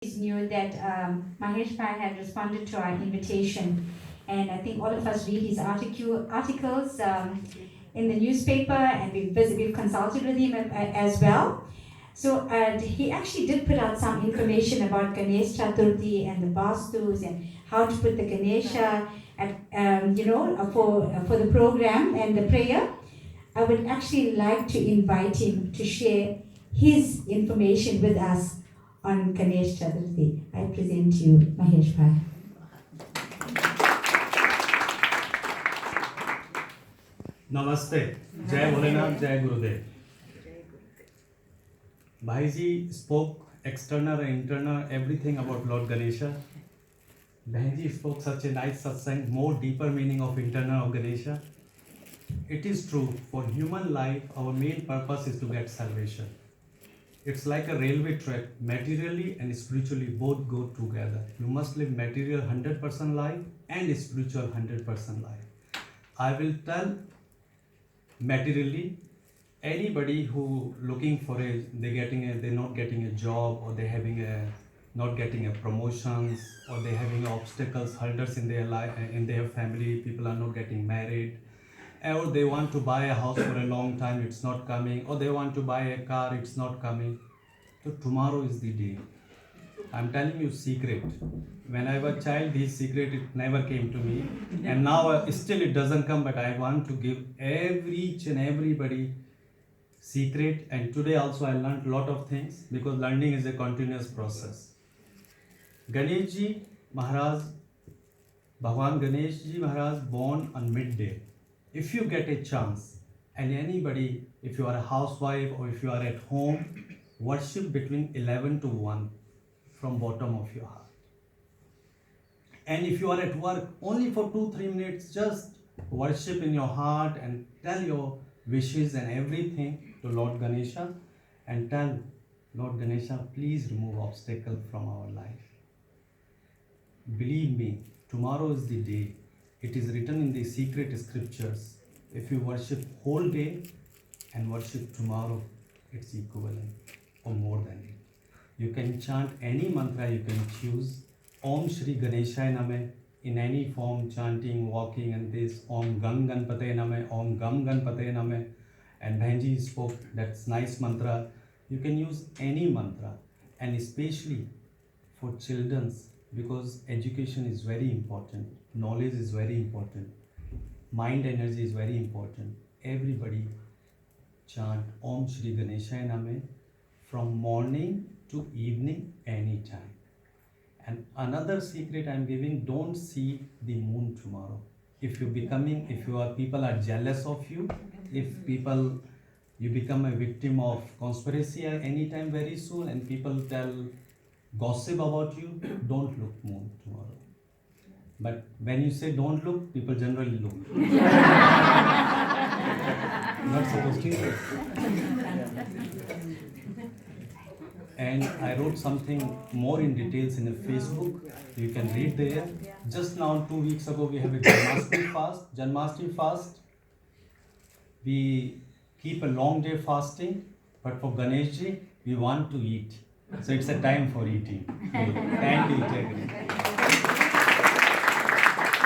Knew that Mahesh Bhai had responded to our invitation, and I think all of us read his articles in the newspaper, and we've consulted with him as well. So he actually did put out some information about Ganesh Chaturthi and the Vastus and how to put the Ganesha at for the program and the prayer. I would actually like to invite him to share his information with us on Ganesh Chaturthi. I present to you Mahesh Bhai. Namaste. Jai Bholenath, Jai Gurudev. Bhaiji spoke external and internal everything about Lord Ganesha. Bhaiji spoke such a nice satsang, more deeper meaning of internal of Ganesha. It is true, for human life, our main purpose is to get salvation. It's like a railway track, materially and spiritually both go together. You must live material 100% life and spiritual 100% life. I will tell materially, anybody who looking for they're not getting a job, or they're not getting a promotions, or they're having obstacles, hurdles in their life, in their family, people are not getting married, or they want to buy a house for a long time, it's not coming, or they want to buy a car, it's not coming. So tomorrow is the day. I'm telling you secret. When I was a child, this secret it never came to me, and now still it doesn't come. But I want to give each and everybody secret. And today also I learned a lot of things, because learning is a continuous process. Ganesh Ji Maharaj, Bhagwan Ganesh Ji Maharaj born on midday. If you get a chance, and anybody, if you are a housewife or if you are at home, worship between 11 to 1 from bottom of your heart. And if you are at work, only for 2-3 minutes, just worship in your heart and tell your wishes and everything to Lord Ganesha, and tell Lord Ganesha, please remove obstacle from our life. Believe me, tomorrow is the day. It is written in the secret scriptures. If you worship whole day and worship tomorrow, it's equivalent or more than it. You can chant any mantra you can choose. Om Shri Ganeshaya Namah, in any form, chanting, walking, and this. Om Gam Ganpate Namah, Om Gam Ganpate Namah. And Bhaiji spoke that's nice mantra. You can use any mantra, and especially for children's, because education is very important, knowledge is very important, mind energy is very important. Everybody chant Om Shri Ganeshaya Namah from morning to evening anytime. And another secret I'm giving, don't see the moon tomorrow. If people are jealous of you, if you become a victim of conspiracy anytime very soon, and people tell gossip about you, don't look moon tomorrow. But when you say don't look, people generally look. Not supposed to. And I wrote something more in details in a Facebook. You can read there. Just now, 2 weeks ago, we have a Janmashtami fast. Janmashtami fast, we keep a long day fasting, but for Ganesh Ji, we want to eat. So it's a time for eating. And eat everything.